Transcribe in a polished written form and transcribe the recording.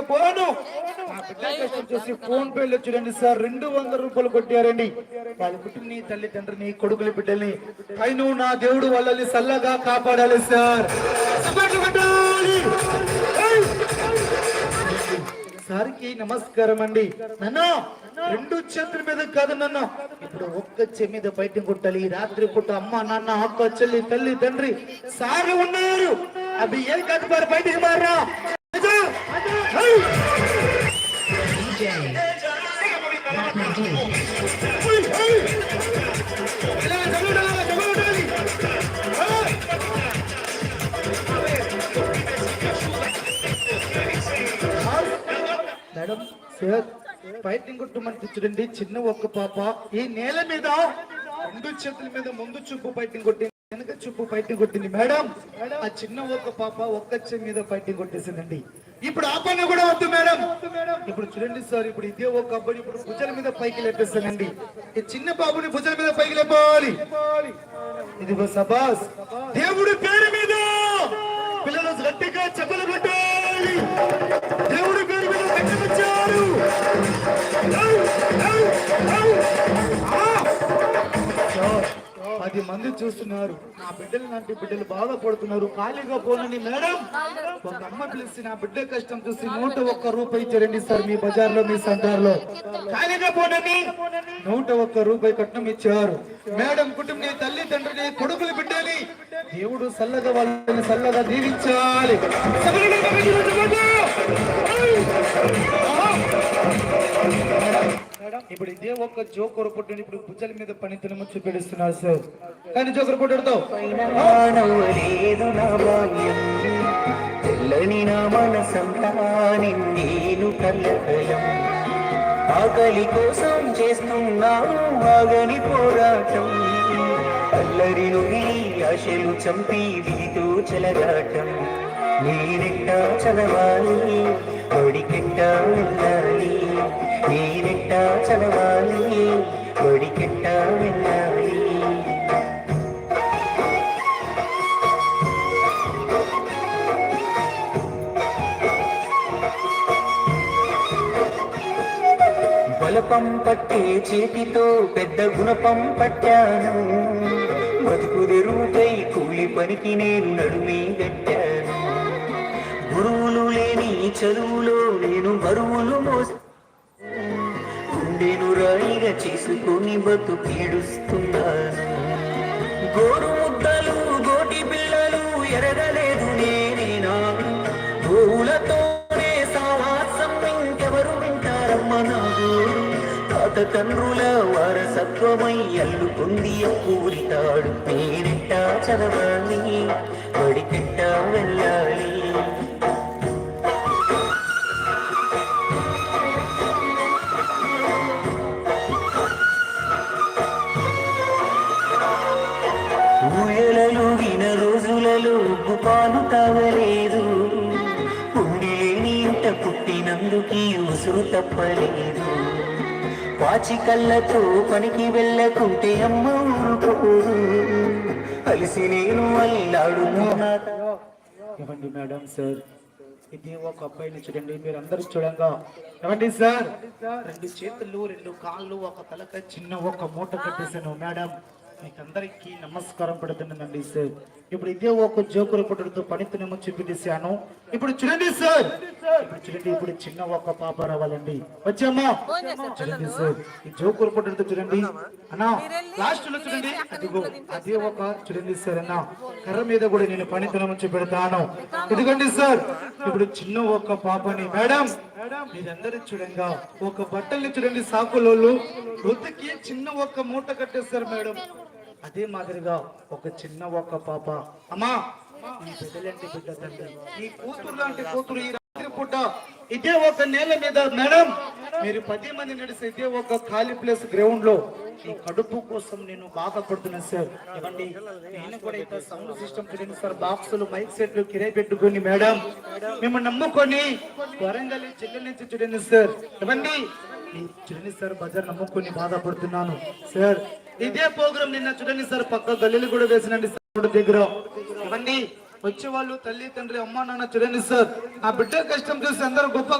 పోను. నా బిడ్డ కష్టం చూసి ఫోన్ పేలో చూడండి సార్ 200 రూపాయలు కొట్టారండి. వాళ్ళ కుటుంబని తల్లిదండ్రుని కొడుకుల బిడ్డల్ని పైన నా దేవుడు వాళ్ళని సల్లగా కాపాడాలి సార్. సార్కి నమస్కారం అండి. నన్ను 2 చేతుల మీద కాదు, నన్ను ఇప్పుడు ఒక్క చెయ్యి మీద బయట కొట్టాలి. రాత్రి పూట అమ్మ నాన్న అక్క చెల్లి తల్లి తండ్రి సార్ ఉన్నారు. అవి ఏం కాదు మరి బయటికి మారా. మేడం సార్ ఫైటింగ్ కొట్టమని చూడండి. చిన్న ఒక్క పాప ఈ నేల మీద 2 చేతుల మీద ముందు చూపు ఫైటింగ్ కొట్టింది, వెనక చూపు ఫైటింగ్ కొట్టింది. మేడం ఆ చిన్న ఒక్క పాప ఒక్క చెయ్యి మీద ఫైటింగ్ కొట్టేసిందండి. ఇప్పుడు ఆ పని కూడా వద్దు మేడం. ఇప్పుడు చూడండి సార్, ఇప్పుడు ఇదే ఒక అబ్బాయి ఇప్పుడు భుజాల మీద పైకి లేపేస్తానండి. ఈ చిన్న బాబుని భుజాల మీద పైకి లేపాలి. ఇదిగో సబాస్ దేవుడి పేరు మీద పిల్లలు గట్టిగా చెప్పలు కొట్టాలి. దేవుడి పేరు మీద కట్టబచ్చారు. 10 మంది చూస్తున్నారు. నా బిడ్డలు లాంటి బిడ్డలు బాధపడుతున్నారు. ఖాళీగా పోనని మేడం ఒక అమ్మ పిలిచి నా బిడ్డ కష్టం చూసి 101 రూపాయి ఇచ్చారండి సార్. మీ బజార్లో మీ సెంటర్లో ఖాళీగా పోనని 101 రూపాయి కట్నం ఇచ్చారు. మేడం కుటుంబని తల్లి తండ్రిని కొడుకులు బిడ్డని దేవుడు సల్లగా వాళ్ళని సల్లగా దీవించాలి. ఇప్పుడు ఇదే ఒక్క జోకర్ పుట్టిన ఇప్పుడు భుజాల మీద పనితనము చూపెడుస్తున్నారు సార్. కానీ జోకర్ పుట్టడంతో ఆకలి కోసం చేస్తున్నాను ఆగని పోరాటం. అల్లరి నుండి ఆశలు చంపి వీతో చెలగాటం. నేనెట్టా చదవాలి ఒడికెట్టా వెళ్ళాలి. నేనెట్టా చదవాలి ఒడికెట్టా వెళ్ళాలి. బలపం పట్టే చేతితో పెద్ద గుణపం పట్టాను. బతుకు తెరువుకై కూలి పనికి నేను నడుమే గట్టాను. గురువులు లేని చదువులో నేను బరువులు గుండెను రాయిగా చేసుకొని బతుకీడుస్తున్నాను. గోరు ముద్దలు గోటి పిల్లలు ఎరగలేదు నేనేనా. గోవులతోనే సావాసం ఇంకెవరు వింటారమ్మ నా గోరు. తాత తండ్రుల వారసత్వమై అల్లుకుంది పూరితాడు. నేనెట్టా చదవాలి బడికెట్టా వెళ్ళాలి. ఊయలలు విన రోజులలో ఉగ్గుపాలు తాగలేదు. ఉండి లేని ఇంట పుట్టినందుకీ ఉసురు తప్పలేదు. పాచి కళ్ళతో పనికి వెళ్ళకుంటే అమ్మ ఊరుకోరు. అలిసి నేను అల్లాడు. ఇవ్వండి మేడం సార్. ఇది ఒక అబ్బాయిని చూడండి, మీరు అందరూ చూడంగా ఇవ్వండి సార్. 2 చేతులు 2 కాళ్ళు ఒక తలక చిన్న ఒక మూట కట్టేశాను మేడం. మీకందరికీ నమస్కారం పెడుతున్నానండి సార్. ఇప్పుడు ఇదే ఒక జోకులు పుట్టడంతో పనితనము చూపించాను. ఇప్పుడు చూడండి సార్, ఇప్పుడు చూడండి, ఇప్పుడు చిన్న ఒక పాప రావాలండి. వచ్చామ్మా చూడండి సార్. ఈ జోకులు పుట్టడంతో చూడండి అన్నా లాస్ట్ లో చూడండి. అదిగో అదే ఒక చూడండి సార్ అన్న కర్ర మీద కూడా నేను పనితనము చూపెడతాను. ఇదిగోండి సార్, ఇప్పుడు చిన్న ఒక పాపని మేడం మీరందరూ చూడంగా ఒక బట్టల్ని చూడండి సాకులోళ్ళు వృత్తికి చిన్న ఒక మూట కట్టేస్తారు మేడం. అదే మాదిరిగా ఒక చిన్న ఒక పాప అమ్మా ఈ బిడ్డలాంటి బిడ్డ తండ్రి ఈ కూతురు లాంటి కూతురు ఈ రాత్రి పూట ఇదే ఒక నేల మీద మేడం మీరు 10 మంది నడిస్తే ఇదే ఒక ఖాళీ ప్లేస్ గ్రౌండ్ లో ఈ కడుపు కోసం నేను బాధపడుతున్నాను సార్. ఇవ్వండి నేను కూడా ఇక్కడ సౌండ్ సిస్టమ్ చూడండి సార్. బాక్సులు మైక్ సెట్లు కిరాయి పెట్టుకొని మేడం మేము నమ్ముకొని వరంగల్ జిల్లా నుంచి చూడండి సార్. ఇవ్వండి చూడండి సార్, బజార్ నమ్ముకొని బాధపడుతున్నాను సార్. ఇదే ప్రోగ్రామ్ నిన్న చూడండి సార్, పక్క గల్లీలు కూడా వేసినండి సార్ దగ్గర. ఇవన్నీ వచ్చే వాళ్ళు తల్లి తండ్రి అమ్మ నాన్న చూడండి సార్. ఆ బిడ్డ కష్టం చూసి అందరూ గొప్ప